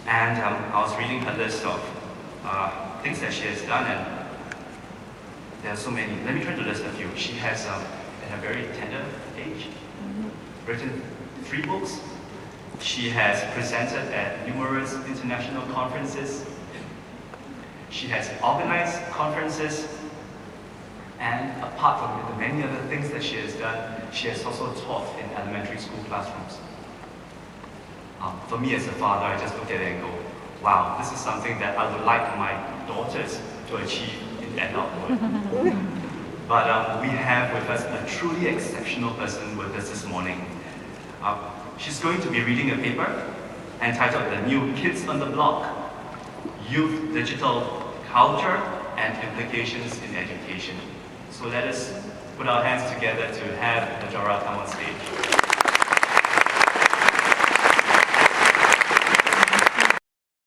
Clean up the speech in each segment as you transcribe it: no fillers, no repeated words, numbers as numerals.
And I was reading her list of things that she has done, and there are so many. Let me try to list a few. She has, at a very tender age, written 3 books. She has presented at numerous international conferences. She has organized conferences. And apart from the many other things that she has done, she has also taught in elementary school classrooms. For me as a father, I just look at it and go, wow, this is something that I would like my daughters to achieve in adulthood. But we have with us a truly exceptional person with us this morning. She's going to be reading a paper entitled The New Kids on the Block, Youth Digital Culture and Implications in Education. So let us put our hands together to have Najora come on stage.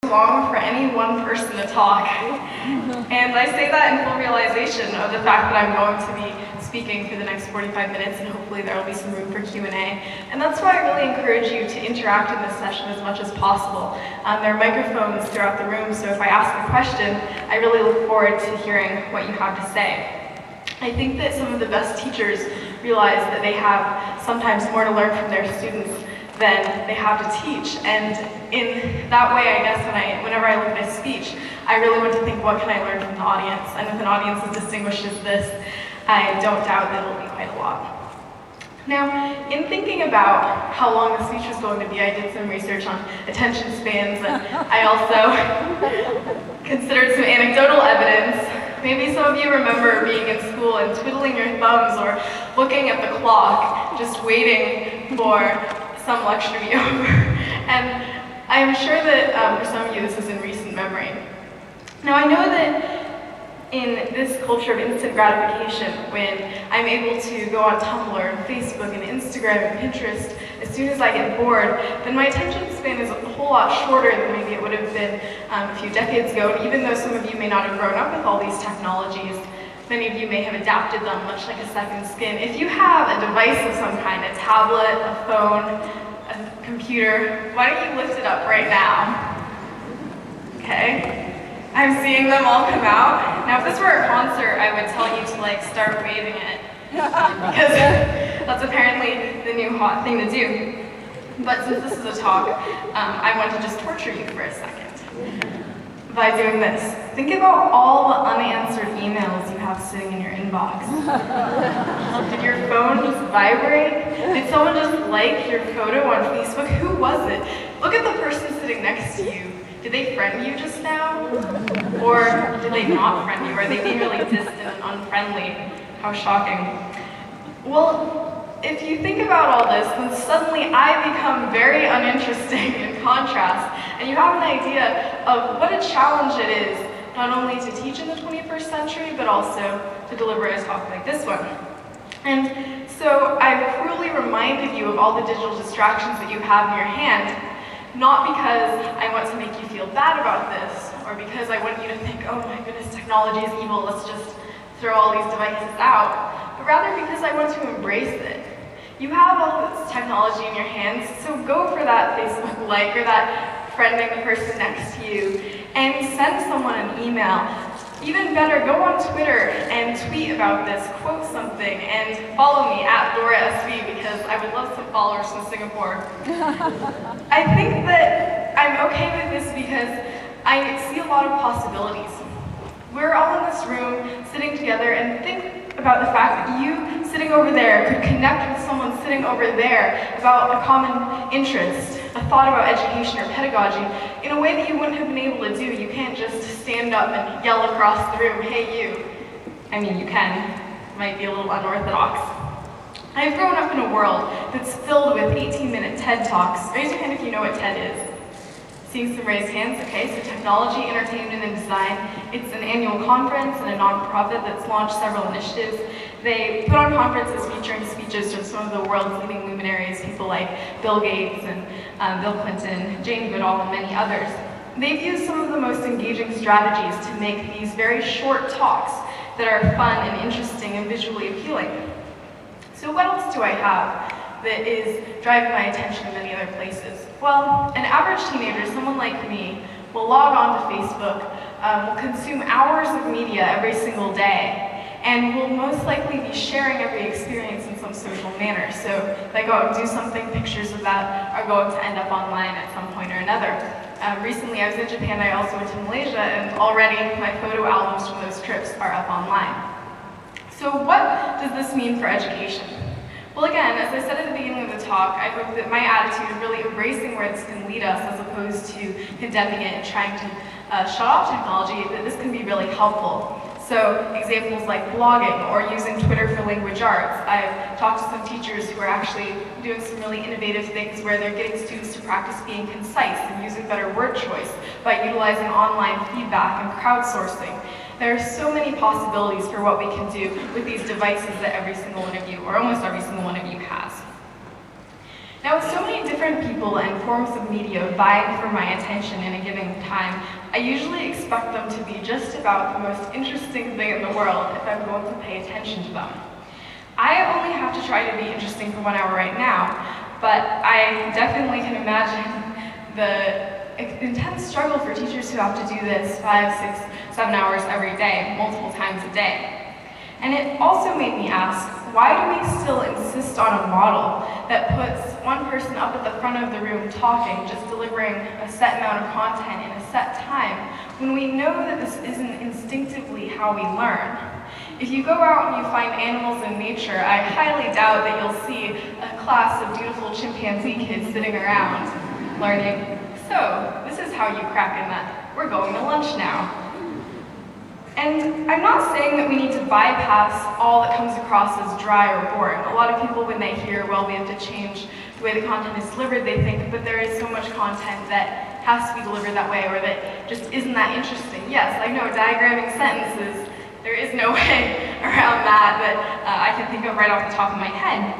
Long for any one person to talk. And I say that in full realization of the fact that I'm going to be speaking for the next 45 minutes, and hopefully there will be some room for Q&A. And that's why I really encourage you to interact in this session as much as possible. There are microphones throughout the room, so if I ask a question, I really look forward to hearing what you have to say. I think that some of the best teachers realize that they have sometimes more to learn from their students than they have to teach. And in that way, I guess, whenever I look at a speech, I really want to think, what can I learn from the audience? And with an audience as distinguished as this, I don't doubt that it'll be quite a lot. Now, in thinking about how long the speech was going to be, I did some research on attention spans, and I also considered some anecdotal evidence. Maybe some of you remember being in school and twiddling your thumbs or looking at the clock, just waiting for some lecture to be over. And I'm sure that for some of you this is in recent memory. Now I know that in this culture of instant gratification, when I'm able to go on Tumblr and Facebook and Instagram and Pinterest as soon as I get bored, then my attention span is a whole lot shorter than maybe it would have been a few decades ago. And even though some of you may not have grown up with all these technologies, many of you may have adapted them much like a second skin. If you have a device of some kind, a tablet, a phone, a computer, why don't you lift it up right now? Okay. I'm seeing them all come out. Now, if this were a concert, I would tell you to start waving it, because that's apparently the new hot thing to do. But since this is a talk, I want to just torture you for a second by doing this. Think about all the unanswered emails you have sitting in your inbox. Did your phone just vibrate? Did someone just like your photo on Facebook? Who was it? Look at the person sitting next to you. Did they friend you just now? Or did they not friend you? Are they being really distant and unfriendly? How shocking. Well, if you think about all this, then suddenly I become very uninteresting in contrast, and you have an idea of what a challenge it is, not only to teach in the 21st century, but also to deliver a talk like this one. And so I've cruelly reminded you of all the digital distractions that you have in your hand, not because I want to make you feel bad about this, or because I want you to think, oh my goodness, technology is evil, let's just throw all these devices out, but rather because I want to embrace it. You have all this technology in your hands, so go for that Facebook like or that friending the person next to you, and send someone an email. Even better, go on Twitter and tweet about this, quote something, and follow me at DoraSV, because I would love some followers from Singapore. I think that I'm okay with this because I see a lot of possibilities. We're all in this room sitting together, and think about the fact that you sitting over there could connect with someone sitting over there about a common interest, a thought about education or pedagogy, in a way that you wouldn't have been able to do. You can't just stand up and yell across the room, hey you. I mean, you can. It might be a little unorthodox. I've grown up in a world that's filled with 18-minute TED Talks. Raise your hand if you know what TED is. Seeing some raised hands. Okay, so Technology, Entertainment, and Design. It's an annual conference and a nonprofit that's launched several initiatives. They put on conferences featuring speeches from some of the world's leading luminaries, people like Bill Gates and Bill Clinton, Jane Goodall, and many others. They've used some of the most engaging strategies to make these very short talks that are fun and interesting and visually appealing. So what else do I have that is driving my attention in many other places? Well, an average teenager, someone like me, will log on to Facebook, will consume hours of media every single day, and will most likely be sharing every experience in some social manner. So if I go out and do something, pictures of that are going to end up online at some point or another. Recently I was in Japan, I also went to Malaysia, and already my photo albums from those trips are up online. So what does this mean for education? Well, again, as I said at the beginning of the talk, I hope that my attitude of really embracing where this can lead us as opposed to condemning it and trying to shut off technology, that this can be really helpful. So examples like blogging or using Twitter for language arts. I've talked to some teachers who are actually doing some really innovative things where they're getting students to practice being concise and using better word choice by utilizing online feedback and crowdsourcing. There are so many possibilities for what we can do with these devices that every single one of you, or almost every single one of you, has. Now, with so many different people and forms of media vying for my attention in a given time, I usually expect them to be just about the most interesting thing in the world if I'm going to pay attention to them. I only have to try to be interesting for 1 hour right now, but I definitely can imagine the intense struggle for teachers who have to do this 5, 6, 7 hours every day, multiple times a day. And it also made me ask, why do we still insist on a model that puts one person up at the front of the room talking, just delivering a set amount of content in a set time, when we know that this isn't instinctively how we learn? If you go out and you find animals in nature, I highly doubt that you'll see a class of beautiful chimpanzee kids sitting around learning, so this is how you crack a nut. We're going to lunch now. And I'm not saying that we need to bypass all that comes across as dry or boring. A lot of people, when they hear, well, we have to change the way the content is delivered, they think, but there is so much content that has to be delivered that way or that just isn't that interesting. Yes, I know, diagramming sentences, there is no way around that I can think of right off the top of my head.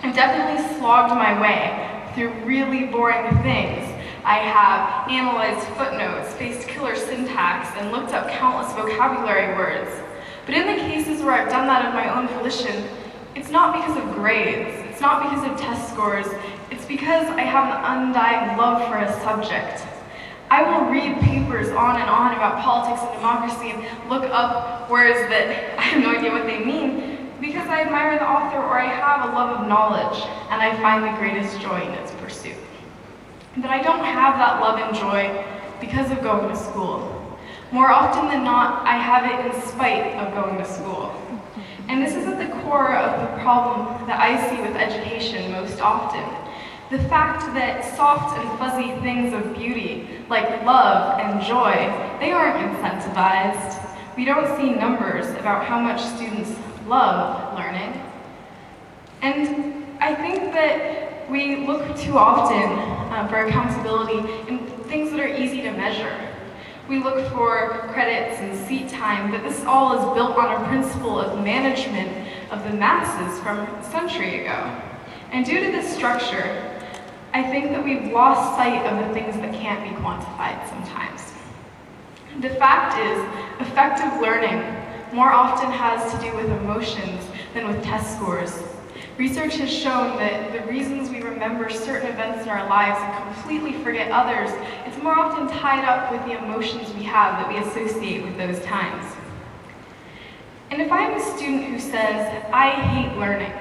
I've definitely slogged my way through really boring things. I have analyzed footnotes, faced killer syntax, and looked up countless vocabulary words. But in the cases where I've done that of my own volition, it's not because of grades, it's not because of test scores, it's because I have an undying love for a subject. I will read papers on and on about politics and democracy and look up words that I have no idea what they mean because I admire the author or I have a love of knowledge and I find the greatest joy in its pursuit. But I don't have that love and joy because of going to school. More often than not, I have it in spite of going to school. And this is at the core of the problem that I see with education most often. The fact that soft and fuzzy things of beauty, like love and joy, they aren't incentivized. We don't see numbers about how much students love learning. And I think that we look too often for accountability in things that are easy to measure. We look for credits and seat time, but this all is built on a principle of management of the masses from a century ago. And due to this structure, I think that we've lost sight of the things that can't be quantified sometimes. The fact is, effective learning more often has to do with emotions than with test scores. Research has shown that the reasons we remember certain events in our lives and completely forget others, it's more often tied up with the emotions we have that we associate with those times. And if I'm a student who says, I hate learning,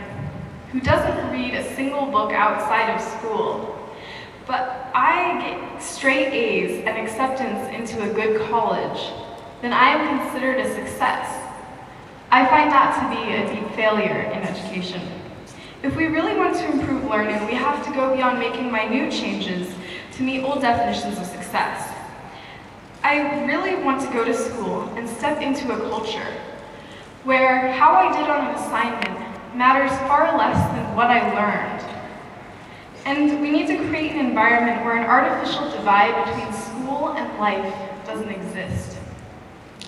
who doesn't read a single book outside of school, but I get straight A's and acceptance into a good college, then I am considered a success. I find that to be a deep failure in education. If we really want to improve learning, we have to go beyond making minute changes to meet old definitions of success. I really want to go to school and step into a culture where how I did on an assignment matters far less than what I learned. And we need to create an environment where an artificial divide between school and life doesn't exist.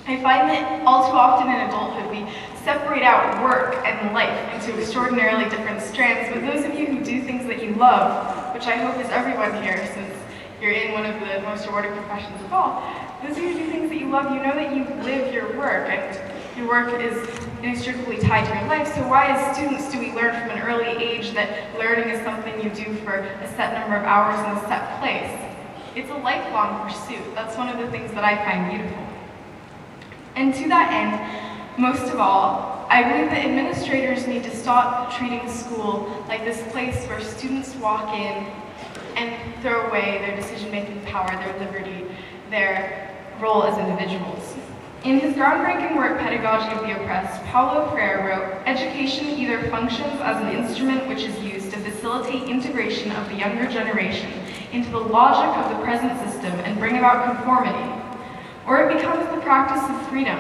I find that all too often in adulthood we separate out work and life into extraordinarily different strands, but those of you who do things that you love, which I hope is everyone here since you're in one of the most rewarding professions of all, those of you who do things that you love, you know that you live your work, and Your work is inextricably tied to your life, so why as students do we learn from an early age that learning is something you do for a set number of hours in a set place? It's a lifelong pursuit. That's one of the things that I find beautiful. And to that end, most of all, I believe that administrators need to stop treating school like this place where students walk in and throw away their decision-making power, their liberty, their role as individuals. In his groundbreaking work, Pedagogy of the Oppressed, Paulo Freire wrote, "Education either functions as an instrument which is used to facilitate integration of the younger generation into the logic of the present system and bring about conformity, or it becomes the practice of freedom,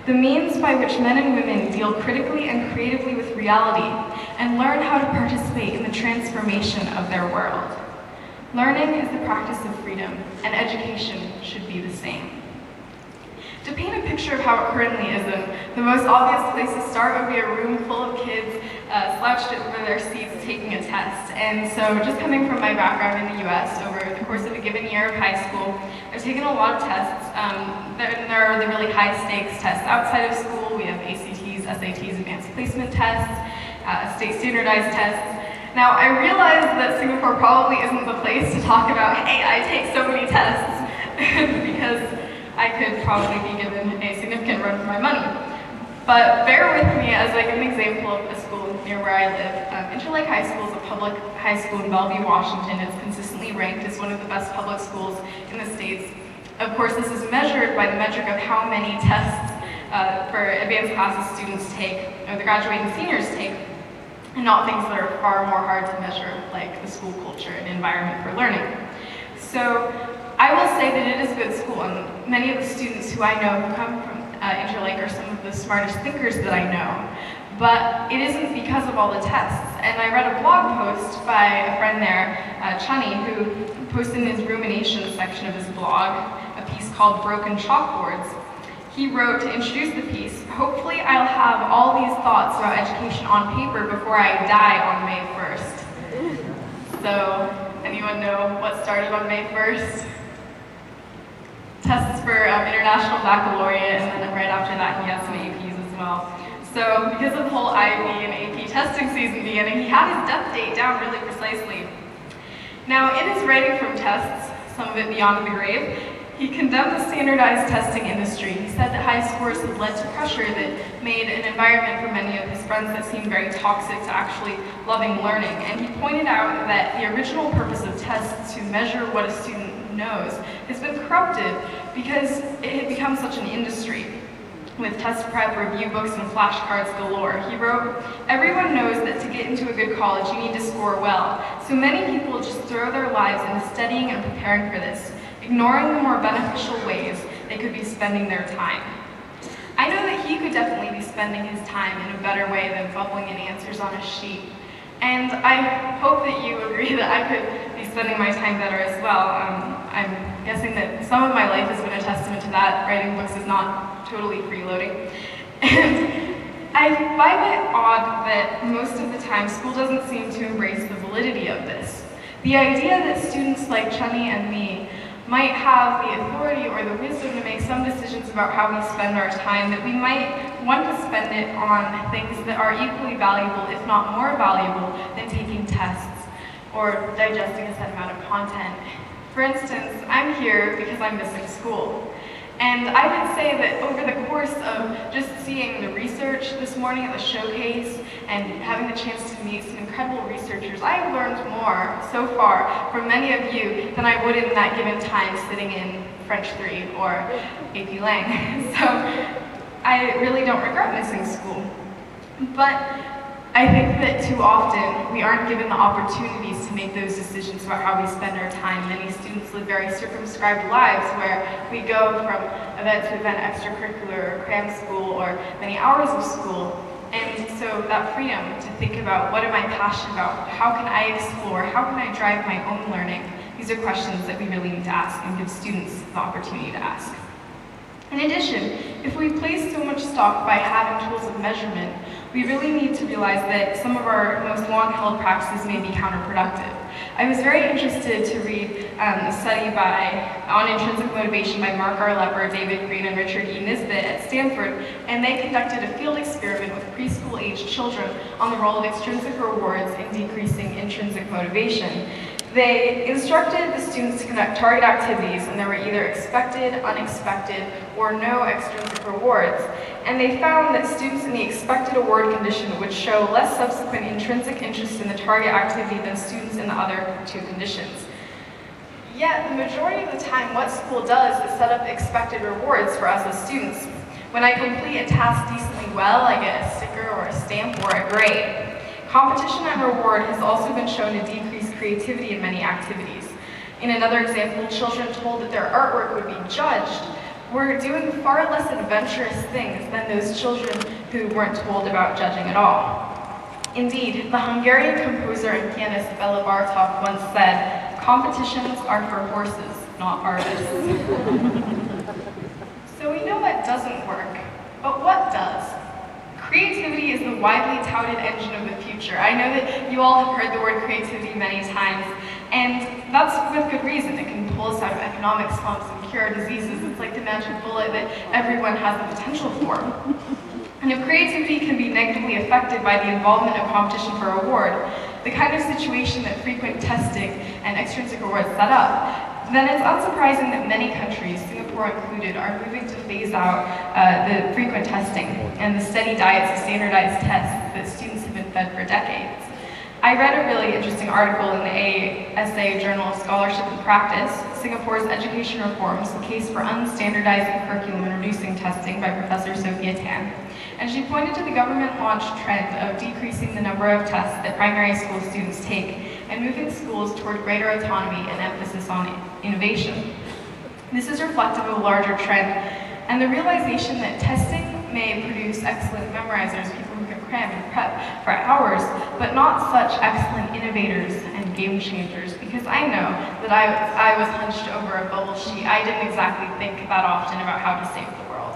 the means by which men and women deal critically and creatively with reality and learn how to participate in the transformation of their world. Learning is the practice of freedom, and education should be the same." To paint a picture of how it currently isn't, the most obvious place to start would be a room full of kids slouched over their seats taking a test. And so just coming from my background in the US, over the course of a given year of high school, I've taken a lot of tests. There are the really high stakes tests outside of school. We have ACTs, SATs, advanced placement tests, state standardized tests. Now, I realize that Singapore probably isn't the place to talk about, hey, I take so many tests, because I could probably be given a significant run for my money. But bear with me as I give an example of a school near where I live. Interlake High School is a public high school in Bellevue, Washington. It's consistently ranked as one of the best public schools in the States. Of course, this is measured by the metric of how many tests for advanced classes students take, or the graduating seniors take, and not things that are far more hard to measure, like the school culture and environment for learning. So I will say that it is a good school, and many of the students who I know who come from Interlake are some of the smartest thinkers that I know. But it isn't because of all the tests. And I read a blog post by a friend there, Chunny, who posted in his ruminations section of his blog a piece called Broken Chalkboards. He wrote to introduce the piece, "Hopefully I'll have all these thoughts about education on paper before I die on May 1st. So, anyone know what started on May 1st? Tests for International Baccalaureate, and then right after that he had some APs as well. So because of the whole IB and AP testing season beginning, he had his death date down really precisely. Now, in his writing from tests, some of it beyond the grave, he condemned the standardized testing industry. He said that high scores had led to pressure that made an environment for many of his friends that seemed very toxic to actually loving learning. And he pointed out that the original purpose of tests, to measure what a student knows, has been corrupted because it had become such an industry, with test prep, review books, and flashcards galore. He wrote, "Everyone knows that to get into a good college, you need to score well. So many people just throw their lives into studying and preparing for this, ignoring the more beneficial ways they could be spending their time." I know that he could definitely be spending his time in a better way than bubbling in answers on a sheet. And I hope that you agree that I could be spending my time better as well. I'm guessing that some of my life has been a testament to that. Writing books is not totally freeloading. And I find it odd that most of the time school doesn't seem to embrace the validity of this. The idea that students like Chunny and me might have the authority or the wisdom to make some decisions about how we spend our time, that we might want to spend it on things that are equally valuable, if not more valuable, than taking tests or digesting a set amount of content. For instance, I'm here because I'm missing school. And I would say that over the course of just seeing the research this morning at the showcase and having the chance to meet some incredible researchers, I have learned more so far from many of you than I would in that given time sitting in French 3 or AP Lang. So I really don't regret missing school. But I think that too often we aren't given the opportunities to make those decisions about how we spend our time. Many students live very circumscribed lives where we go from event to event, extracurricular or cram school or many hours of school. And so that freedom to think about what am I passionate about, how can I explore, how can I drive my own learning, these are questions that we really need to ask and give students the opportunity to ask. In addition, if we place so much stock by having tools of measurement, we really need to realize that some of our most long-held practices may be counterproductive. I was very interested to read a study on intrinsic motivation by Mark R. Lepper, David Green, and Richard E. Nisbet at Stanford, and they conducted a field experiment with preschool-aged children on the role of extrinsic rewards in decreasing intrinsic motivation. They instructed the students to conduct target activities, and there were either expected, unexpected, or no extrinsic rewards. And they found that students in the expected award condition would show less subsequent intrinsic interest in the target activity than students in the other two conditions. Yet, the majority of the time, what school does is set up expected rewards for us as students. When I complete a task decently well, I get a sticker or a stamp or a grade. Competition and reward has also been shown to decrease creativity in many activities. In another example, children told that their artwork would be judged were doing far less adventurous things than those children who weren't told about judging at all. Indeed, the Hungarian composer and pianist Bela Bartok once said, "Competitions are for horses, not artists." So we know what doesn't work, but what does? Creativity is the widely touted engine of the future. I know that you all have heard the word creativity many times, and that's with good reason. It can pull us out of economic slumps and cure diseases. It's like the magic bullet that everyone has the potential for. And if creativity can be negatively affected by the involvement of competition for reward, the kind of situation that frequent testing and extrinsic rewards set up, then it's unsurprising that many countries, Singapore included, are moving to phase out the frequent testing and the steady diets of standardized tests that students have been fed for decades. I read a really interesting article in the ASA Journal of Scholarship and Practice, Singapore's Education Reforms, the Case for Unstandardizing Curriculum and Reducing Testing by Professor Sophia Tan. And she pointed to the government-launched trend of decreasing the number of tests that primary school students take and moving schools toward greater autonomy and emphasis on innovation. This is reflective of a larger trend and the realization that testing may produce excellent memorizers, people who can cram and prep for hours, but not such excellent innovators and game changers, because I know that I was hunched over a bubble sheet. I didn't exactly think that often about how to save the world.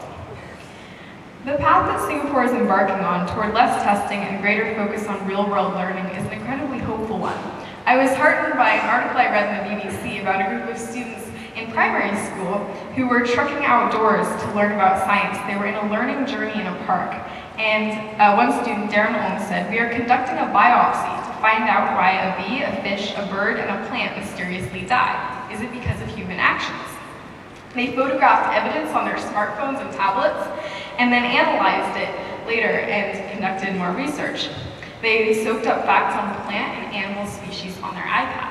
The path that Singapore is embarking on toward less testing and greater focus on real-world learning is an incredibly hopeful one. I was heartened by an article I read in the BBC about a group of students in primary school who were trekking outdoors to learn about science. They were in a learning journey in a park. And one student, Darren Holmes, said, "We are conducting a biopsy to find out why a bee, a fish, a bird, and a plant mysteriously die. Is it because of human actions?" They photographed evidence on their smartphones and tablets, and then analyzed it later and conducted more research. They soaked up facts on plant and animal species on their iPads.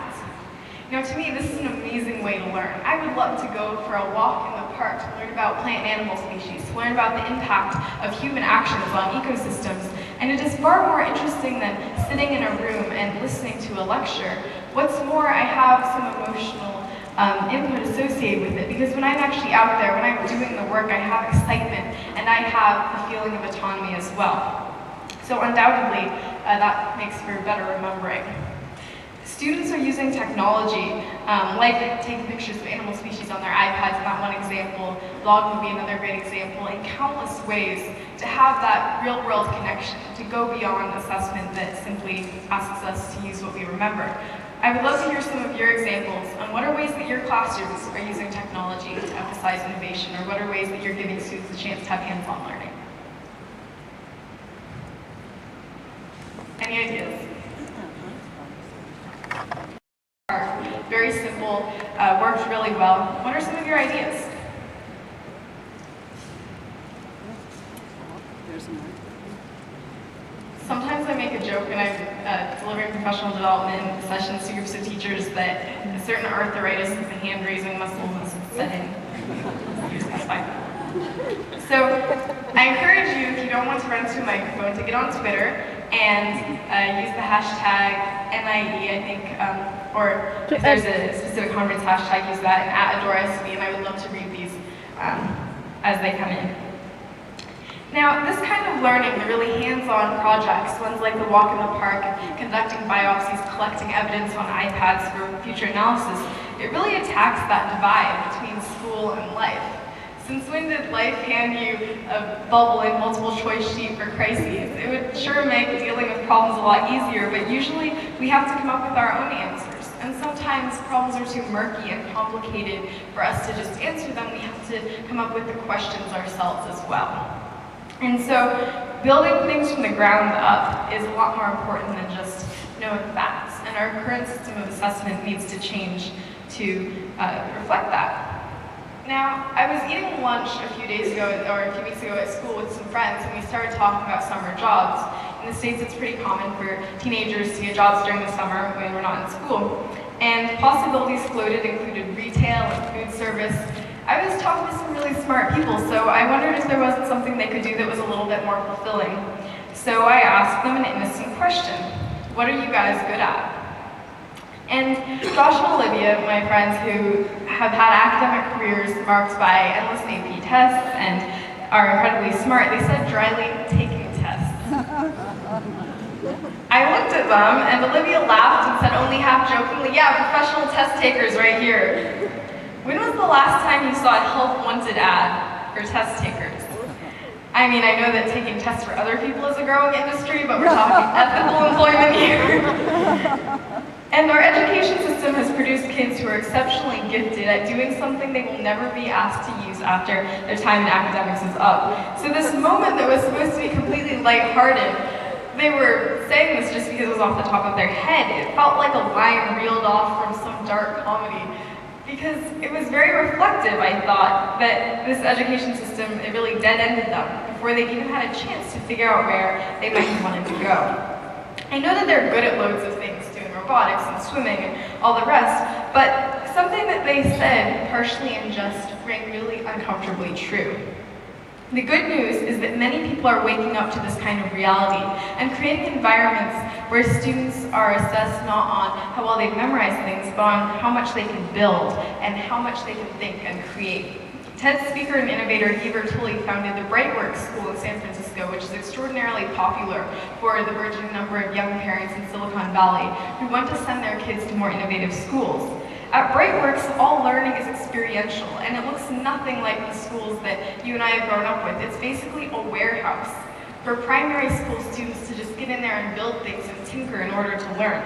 You know, to me, this is an amazing way to learn. I would love to go for a walk in the park to learn about plant and animal species, to learn about the impact of human actions on ecosystems, and it is far more interesting than sitting in a room and listening to a lecture. What's more, I have some emotional input associated with it, because when I'm actually out there, when I'm doing the work, I have excitement and I have the feeling of autonomy as well. So undoubtedly, that makes for better remembering. Students are using technology, like taking pictures of animal species on their iPads, in that one example. Blog would be another great example, in countless ways to have that real-world connection, to go beyond assessment that simply asks us to use what we remember. I would love to hear some of your examples on what are ways that your classrooms are using technology to emphasize innovation, or what are ways that you're giving students a chance to have hands-on learning. Any ideas? Very simple, worked really well. What are some of your ideas? Sometimes I make a joke when I'm delivering professional development sessions to groups of teachers that a certain arthritis of the hand-raising muscle must set in. So I encourage you, if you don't want to run to a microphone, to get on Twitter and use the hashtag NIE, I think, or if there's a specific conference hashtag, use that, and @AdoreSB, and I would love to read these as they come in. Now, this kind of learning, the really hands-on projects, ones like the walk in the park, conducting biopsies, collecting evidence on iPads for future analysis, it really attacks that divide between school and life. Since when did life hand you a bubble and multiple choice sheet for crises? It would sure make dealing with problems a lot easier, but usually we have to come up with our own answers. And sometimes problems are too murky and complicated for us to just answer them. We have to come up with the questions ourselves as well. And so building things from the ground up is a lot more important than just knowing facts. And our current system of assessment needs to change to reflect that. Now, I was eating lunch a few days ago, or a few weeks ago at school with some friends, and we started talking about summer jobs. In the States, it's pretty common for teenagers to get jobs during the summer when we're not in school. And possibilities floated included retail and food service. I was talking to some really smart people, so I wondered if there wasn't something they could do that was a little bit more fulfilling. So I asked them an innocent question. What are you guys good at? And Josh and Olivia, my friends who have had academic careers marked by endless AP tests and are incredibly smart, they said dryly, taking tests. I looked at them and Olivia laughed and said only half jokingly, yeah, professional test takers right here. When was the last time you saw a help wanted ad for test takers? I mean, I know that taking tests for other people is a growing industry, but we're talking ethical employment here. And our education system has produced kids who are exceptionally gifted at doing something they will never be asked to use after their time in academics is up. So this moment that was supposed to be completely lighthearted, they were saying this just because it was off the top of their head. It felt like a line reeled off from some dark comedy. Because it was very reflective, I thought, that this education system, it really dead-ended them before they even had a chance to figure out where they might have wanted to go. I know that they're good at loads of things, doing robotics and swimming and all the rest, but something that they said, partially in jest, rang really uncomfortably true. The good news is that many people are waking up to this kind of reality and creating environments where students are assessed not on how well they've memorized things, but on how much they can build and how much they can think and create. TED speaker and innovator Heber Tully founded the Brightworks School in San Francisco, which is extraordinarily popular for the burgeoning number of young parents in Silicon Valley who want to send their kids to more innovative schools. At Brightworks, all learning is experiential, and it looks nothing like the schools that you and I have grown up with. It's basically a warehouse for primary school students to just get in there and build things and tinker in order to learn.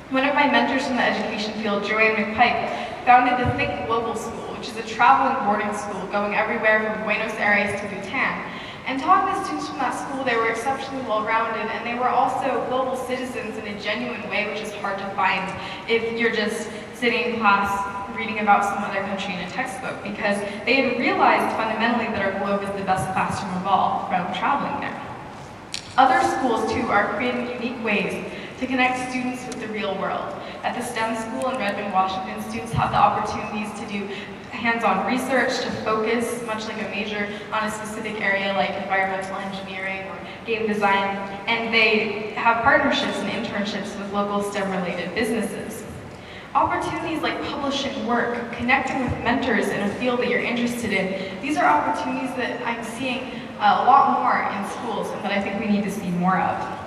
One of my mentors from the education field, Joanne McPike, founded the Think Global School, which is a traveling boarding school going everywhere from Buenos Aires to Bhutan. And talking to students from that school, they were exceptionally well-rounded, and they were also global citizens in a genuine way, which is hard to find if you're just sitting in class reading about some other country in a textbook, because they had realized fundamentally that our globe is the best classroom of all from traveling there. Other schools, too, are creating unique ways to connect students with the real world. At the STEM school in Redmond, Washington, students have the opportunities to do hands-on research, to focus, much like a major, on a specific area like environmental engineering or game design, and they have partnerships and internships with local STEM-related businesses. Opportunities like publishing work, connecting with mentors in a field that you're interested in, these are opportunities that I'm seeing a lot more in schools and that I think we need to see more of.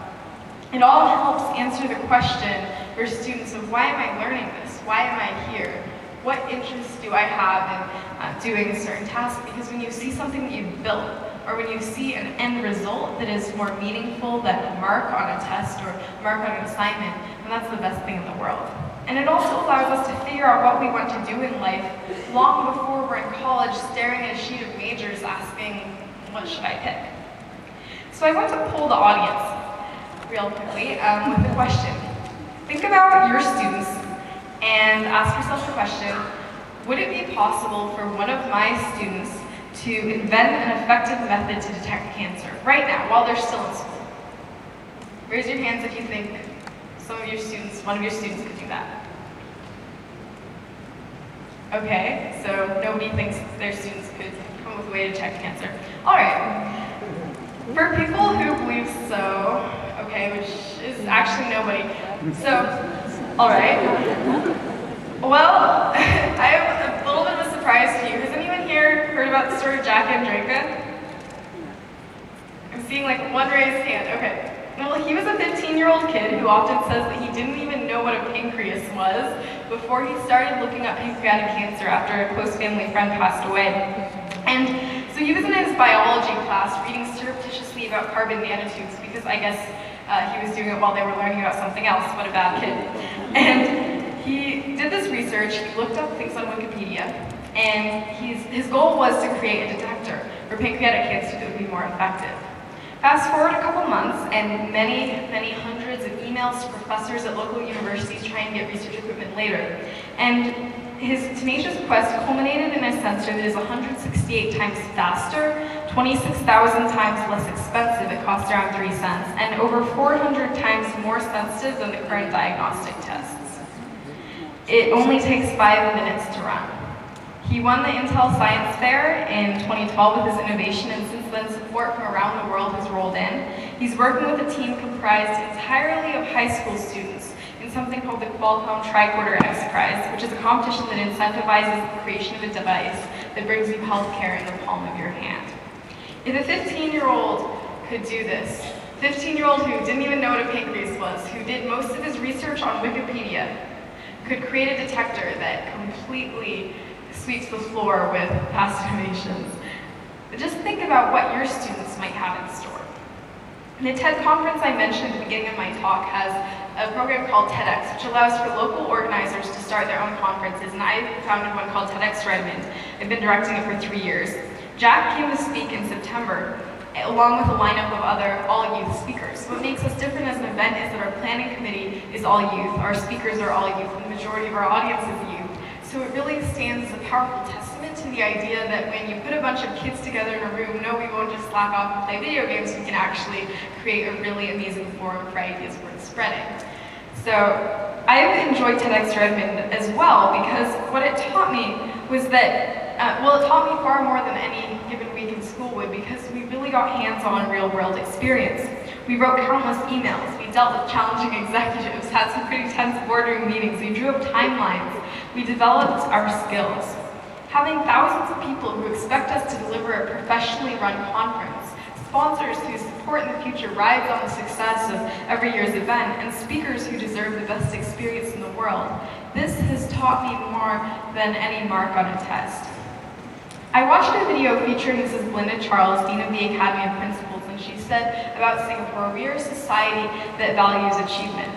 It all helps answer the question for students of why am I learning this? Why am I here? What interests do I have in doing a certain task? Because when you see something that you've built, or when you see an end result that is more meaningful than a mark on a test or mark on an assignment, then that's the best thing in the world. And it also allows us to figure out what we want to do in life long before we're in college staring at a sheet of majors asking, what should I pick? So I want to poll the audience real quickly with a question. Think about your students and ask yourself the question, would it be possible for one of my students to invent an effective method to detect cancer right now while they're still in school? Raise your hands if you think some of your students, one of your students could do that. Okay, so nobody thinks their students could come up with a way to detect cancer. All right, for people who believe so, okay, which is actually nobody, so, all right. Well, I have a little bit of a surprise for you. Has anyone here heard about the story of Jack and Draken? I'm seeing like one raised hand, okay. Well, he was a 15-year-old kid who often says that he didn't even know what a pancreas was before he started looking up pancreatic cancer after a close family friend passed away. And so he was in his biology class reading surreptitiously about carbon nanotubes because I guess he was doing it while they were learning about something else. What a bad kid. And He did this research, he looked up things on Wikipedia, and his goal was to create a detector for pancreatic cancer that would be more effective. Fast forward a couple months, and many hundreds of emails to professors at local universities trying to get research equipment later. And his tenacious quest culminated in a sensor that is 168 times faster, 26,000 times less expensive, it costs around 3 cents, and over 400 times more sensitive than the current diagnostic tests. It only takes 5 minutes to run. He won the Intel Science Fair in 2012 with his innovation, and since then support from around the world has rolled in. He's working with a team comprised entirely of high school students in something called the Qualcomm Tricorder X Prize, which is a competition that incentivizes the creation of a device that brings you healthcare in the palm of your hand. If a 15-year-old could do this, 15-year-old who didn't even know what a pancreas was, who did most of his research on Wikipedia, could create a detector that completely sweeps the floor with past innovations. But just think about what your students might have in store. The TED conference I mentioned at the beginning of my talk has a program called TEDx, which allows for local organizers to start their own conferences, and I founded one called TEDx Redmond. I've been directing it for 3 years. Jack came to speak in September, along with a lineup of other all-youth speakers. What makes us different as an event is that our planning committee is all youth, our speakers are all youth, and the majority of our audience is youth. So it really stands as a powerful testament to the idea that when you put a bunch of kids together in a room, no, we won't just slack off and play video games, we can actually create a really amazing forum for ideas worth spreading. So I've enjoyed TEDx Redmond as well, because what it taught me was that, it taught me far more than any given week in school would, because we really got hands-on real-world experience. We wrote countless emails, we dealt with challenging executives, had some pretty tense boardroom meetings, we drew up timelines, we developed our skills. Having thousands of people who expect us to deliver a professionally run conference, sponsors whose support in the future rides on the success of every year's event, and speakers who deserve the best experience in the world, this has taught me more than any mark on a test. I watched a video featuring Mrs. Belinda Charles, Dean of the Academy of Principals, and she said about Singapore, we are a society that values achievement.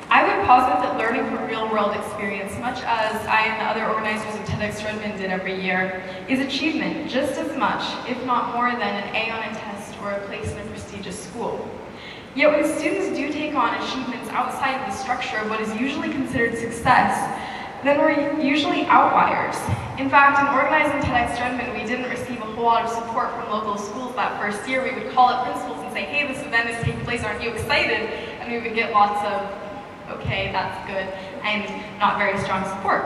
I would posit that learning from real-world experience, much as I and the other organizers of TEDx Redmond did every year, is achievement just as much, if not more than an A on a test or a place in a prestigious school. Yet when students do take on achievements outside of the structure of what is usually considered success, then we're usually outliers. In fact, in organizing TEDx Redmond, we didn't receive a whole lot of support from local schools that first year. We would call up principals and say, hey, this event is taking place, aren't you excited? And we would get lots of, okay, that's good, and not very strong support.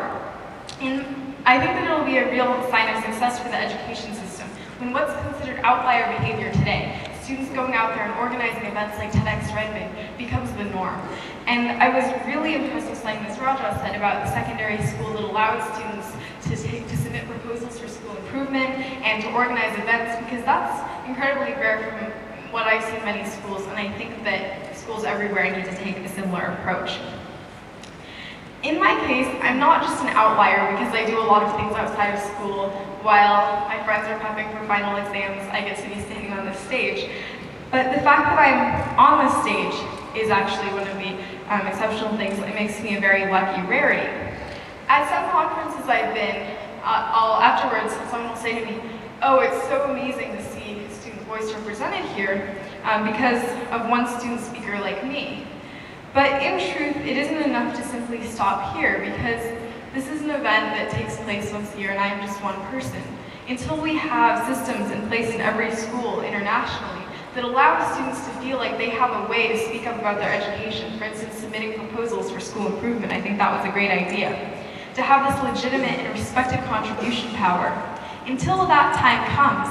And I think that it'll be a real sign of success for the education system when what's considered outlier behavior today, students going out there and organizing events like TEDx Redmond, becomes the norm. And I was really impressed with something Ms. Raja said about the secondary school that allowed students to submit proposals for school improvement and to organize events, because that's incredibly rare from what I've seen in many schools, and I think that schools everywhere need to take a similar approach. In my case, I'm not just an outlier because I do a lot of things outside of school. While my friends are prepping for final exams, I get to be standing on this stage. But the fact that I'm on this stage is actually one of the exceptional things that makes me a very lucky rarity. At some conferences I've been, afterwards, someone will say to me, oh, it's so amazing to see a student voice represented here because of one student speaker like me. But in truth, it isn't enough to simply stop here, because this is an event that takes place once a year and I'm just one person. Until we have systems in place in every school internationally that allow students to feel like they have a way to speak up about their education, for instance, submitting proposals for school improvement, I think that was a great idea. To have this legitimate and respected contribution power. Until that time comes,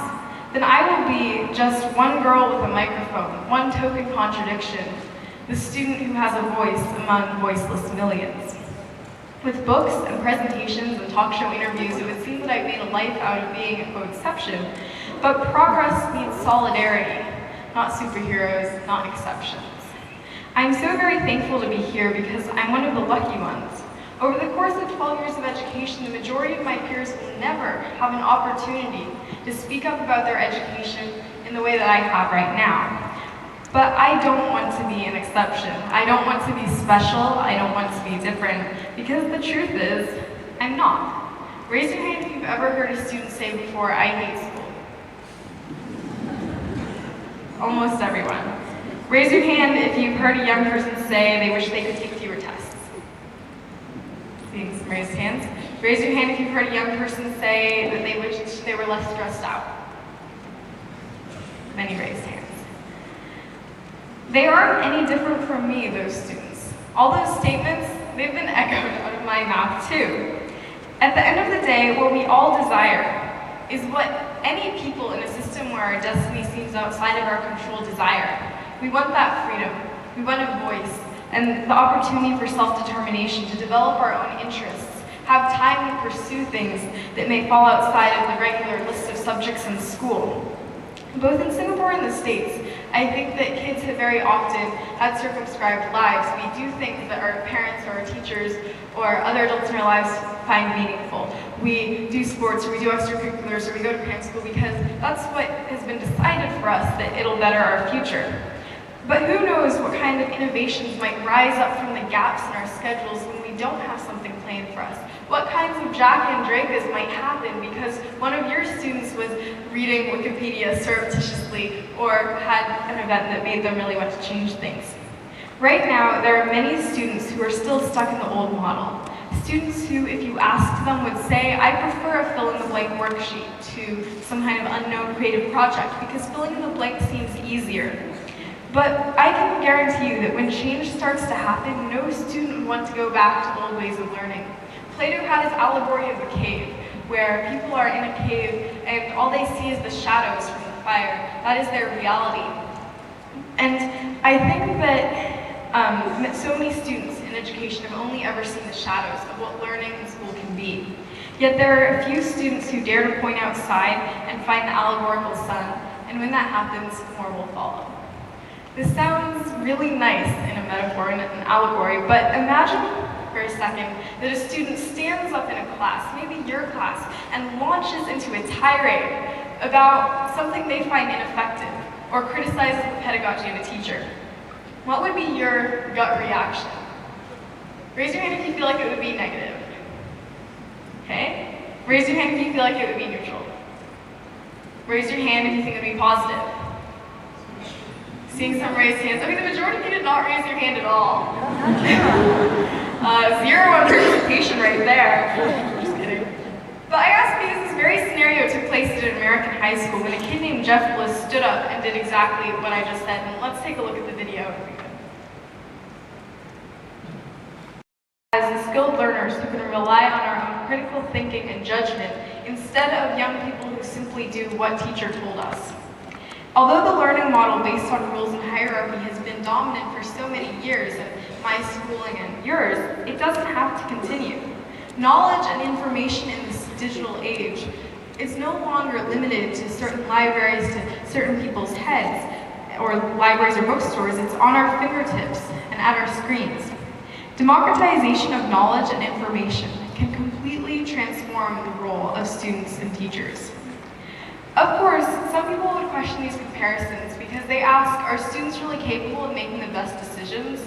then I will be just one girl with a microphone, one token contradiction, the student who has a voice among voiceless millions. With books and presentations and talk show interviews, it would seem that I've made a life out of being a co-exception. But progress needs solidarity, not superheroes, not exceptions. I'm so very thankful to be here because I'm one of the lucky ones. Over the course of 12 years of education, the majority of my peers will never have an opportunity to speak up about their education in the way that I have right now. But I don't want to be an exception. I don't want to be special. I don't want to be different. Because the truth is, I'm not. Raise your hand if you've ever heard a student say before, I hate school. Almost everyone. Raise your hand if you've heard a young person say they wish they could take fewer tests. Seeing some raised hands. Raise your hand if you've heard a young person say that they wish they were less stressed out. Many raised hands. They aren't any different from me, those students. All those statements, they've been echoed out of my mouth too. At the end of the day, what we all desire is what any people in a system where our destiny seems outside of our control desire. We want that freedom. We want a voice and the opportunity for self-determination to develop our own interests, have time to pursue things that may fall outside of the regular list of subjects in school. Both in Singapore and the States, I think that kids have very often had circumscribed lives. We do things that our parents or our teachers or other adults in our lives find meaningful. We do sports, or we do extracurriculars, or we go to parent school because that's what has been decided for us, that it'll better our future. But who knows what kind of innovations might rise up from the gaps in our schedules when we don't have something planned for us. What kinds of Jack and Dragas might happen because one of your students was reading Wikipedia surreptitiously or had an event that made them really want to change things. Right now, there are many students who are still stuck in the old model. Students who, if you asked them, would say, I prefer a fill-in-the-blank worksheet to some kind of unknown creative project because filling in the blank seems easier. But I can guarantee you that when change starts to happen, no student would want to go back to old ways of learning. Plato had his allegory of the cave, where people are in a cave and all they see is the shadows from the fire. That is their reality. And I think that so many students in education have only ever seen the shadows of what learning in school can be. Yet there are a few students who dare to point outside and find the allegorical sun, and when that happens, more will follow. This sounds really nice in a metaphor and an allegory, but imagine for a second that a student stands up in a class, maybe your class, and launches into a tirade about something they find ineffective or criticizes the pedagogy of a teacher. What would be your gut reaction? Raise your hand if you feel like it would be negative. Okay? Raise your hand if you feel like it would be neutral. Raise your hand if you think it would be positive. Seeing some raised hands. Okay, the majority of you did not raise your hand at all. Zero on participation right there. Just kidding. But I asked because this very scenario took place at an American high school when a kid named Jeff Bliss stood up and did exactly what I just said. And let's take a look at the video if we could. As skilled learners who can rely on our own critical thinking and judgment instead of young people who simply do what teacher told us. Although the learning model based on rules and hierarchy has been dominant for so many years in my schooling and yours, it doesn't have to continue. Knowledge and information in this digital age is no longer limited to certain libraries, to certain people's heads, or libraries or bookstores. It's on our fingertips and at our screens. Democratization of knowledge and information can completely transform the role of students and teachers. Of course, some people would question these comparisons because they ask, are students really capable of making the best decisions?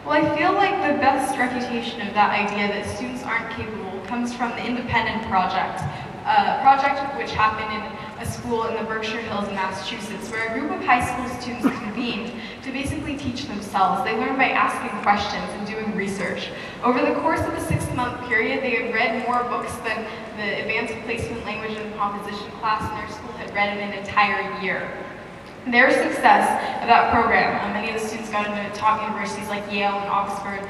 Well, I feel like the best refutation of that idea that students aren't capable comes from the Independent Project, a project which happened in a school in the Berkshire Hills in Massachusetts, where a group of high school students convened to basically teach themselves. They learned by asking questions and doing research. Over the course of a 6-month period, they had read more books than the advanced placement language and composition class in their school had read in an entire year. Their success of that program, many of the students got into top universities like Yale and Oxford,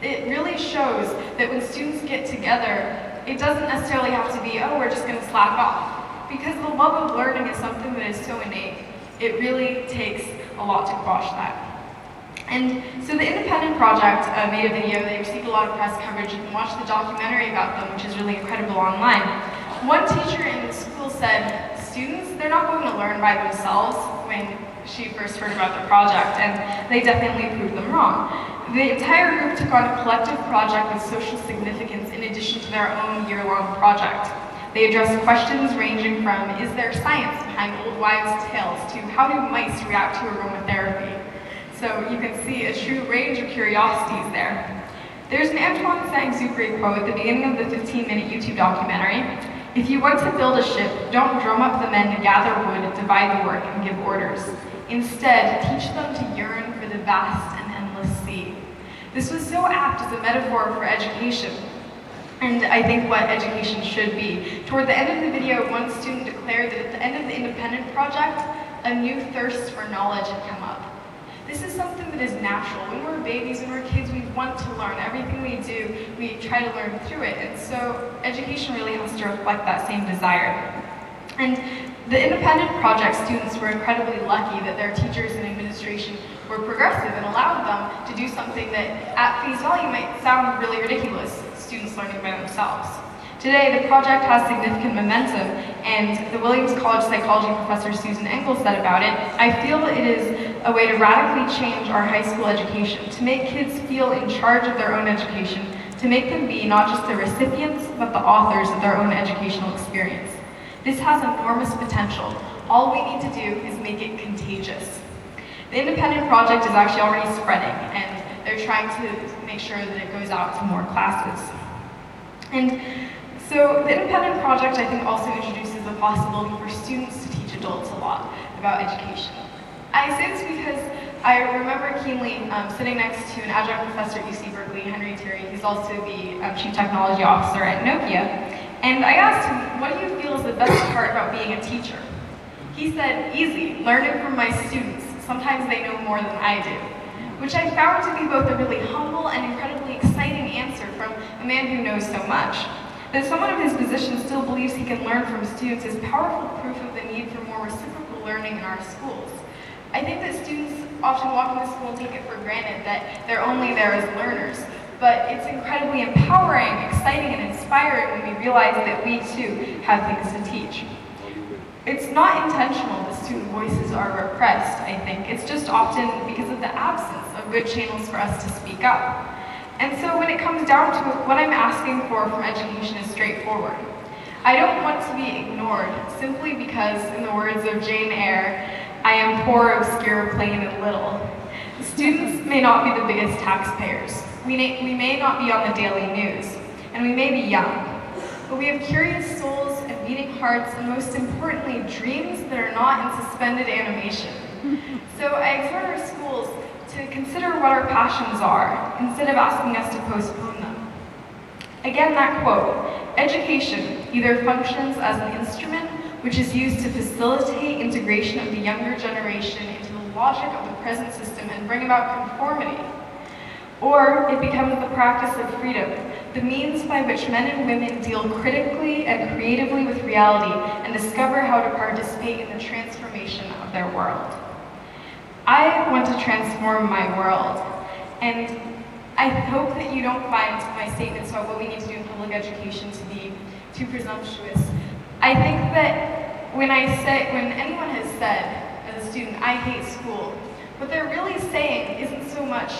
it really shows that when students get together, it doesn't necessarily have to be, oh, we're just going to slack off. Because the love of learning is something that is so innate. It really takes a lot to quash that. And so the Independent Project made a video. They received a lot of press coverage. You can watch the documentary about them, which is really incredible online. One teacher in the school said, students, they're not going to learn by themselves when she first heard about the project, and they definitely proved them wrong. The entire group took on a collective project with social significance in addition to their own year-long project. They address questions ranging from, is there science behind old wives' tales, to how do mice react to aromatherapy? So you can see a true range of curiosities there. There's an Antoine Saint-Exupéry quote at the beginning of the 15-minute YouTube documentary. If you want to build a ship, don't drum up the men to gather wood, divide the work, and give orders. Instead, teach them to yearn for the vast and endless sea. This was so apt as a metaphor for education, and I think what education should be. Toward the end of the video, one student declared that at the end of the independent project, a new thirst for knowledge had come up. This is something that is natural. When we're babies, when we're kids, we want to learn. Everything we do, we try to learn through it. And so education really has to reflect that same desire. And the independent project students were incredibly lucky that their teachers and administration were progressive and allowed them to do something that at face value might sound really ridiculous, students learning by themselves. Today, the project has significant momentum, and the Williams College psychology professor Susan Engel said about it, I feel it is a way to radically change our high school education, to make kids feel in charge of their own education, to make them be not just the recipients, but the authors of their own educational experience. This has enormous potential. All we need to do is make it contagious. The independent project is actually already spreading, and they're trying to make sure that it goes out to more classes. And so the independent project, I think, also introduces the possibility for students to teach adults a lot about education. I say this because I remember keenly sitting next to an adjunct professor at UC Berkeley, Henry Terry. He's also the Chief Technology Officer at Nokia. And I asked him, what do you feel is the best part about being a teacher? He said, easy, learning from my students. Sometimes they know more than I do. Which I found to be both a really humble and incredibly exciting answer from a man who knows so much. That someone of his position still believes he can learn from students is powerful proof of the need for more reciprocal learning in our schools. I think that students often walk into school and take it for granted that they're only there as learners, but it's incredibly empowering, exciting, and inspiring when we realize that we too have things to teach. It's not intentional that student voices are repressed, I think. It's just often because of the absence of good channels for us to speak up. And so when it comes down to it, what I'm asking for from education is straightforward. I don't want to be ignored simply because, in the words of Jane Eyre, I am poor, obscure, plain, and little. Students may not be the biggest taxpayers. We may not be on the daily news, and we may be young, but we have curious souls and beating hearts, and most importantly, dreams that are not in suspended animation. So I exhort our schools to consider what our passions are, instead of asking us to postpone them. Again, that quote, education either functions as an instrument which is used to facilitate integration of the younger generation into the logic of the present system and bring about conformity, or it becomes the practice of freedom, the means by which men and women deal critically and creatively with reality and discover how to participate in the transformation of their world. I want to transform my world, and I hope that you don't find my statements about what we need to do in public education to be too presumptuous. I think that when anyone has said, as a student, I hate school, what they're really saying isn't so much,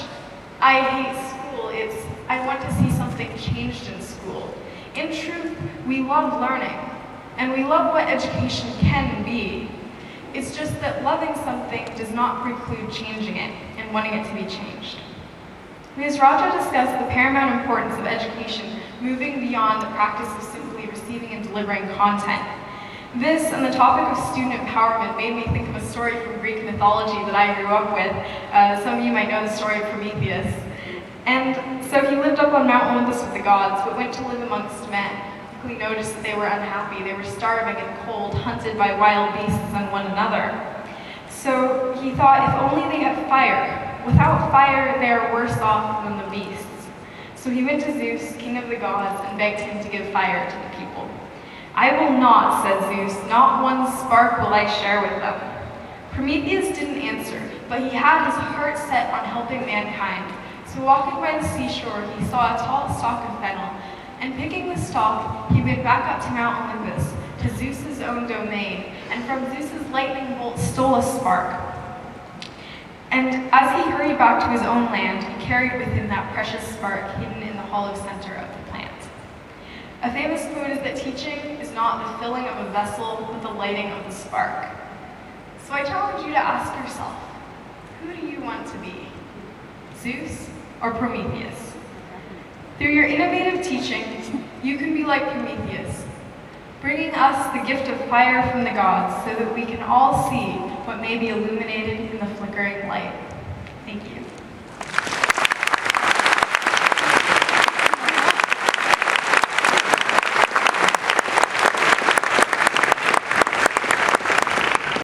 I hate school, it's, I want to see something changed in school. In truth, we love learning, and we love what education can be. It's just that loving something does not preclude changing it and wanting it to be changed. Ms. Raja discussed the paramount importance of education moving beyond the practice of simply receiving and delivering content. This and the topic of student empowerment made me think of a story from Greek mythology that I grew up with. Some of you might know the story of Prometheus. And so he lived up on Mount Olympus with the gods, but went to live amongst men. Quickly noticed that they were unhappy. They were starving and cold, hunted by wild beasts and one another. So he thought, if only they had fire. Without fire, they are worse off than the beasts. So he went to Zeus, king of the gods, and begged him to give fire to the people. I will not, said Zeus, not one spark will I share with them. Prometheus didn't answer, but he had his heart set on helping mankind. So walking by the seashore, he saw a tall stalk of fennel, and picking the stalk, he went back up to Mount Olympus, to Zeus's own domain, and from Zeus's lightning bolt stole a spark. And as he hurried back to his own land, he carried with him that precious spark hidden in the hollow center of the plant. A famous quote is that teaching is not the filling of a vessel, but the lighting of the spark. So I challenge you to ask yourself, who do you want to be? Zeus or Prometheus? Through your innovative teaching, you can be like Prometheus, bringing us the gift of fire from the gods so that we can all see what may be illuminated in the flickering light. Thank you.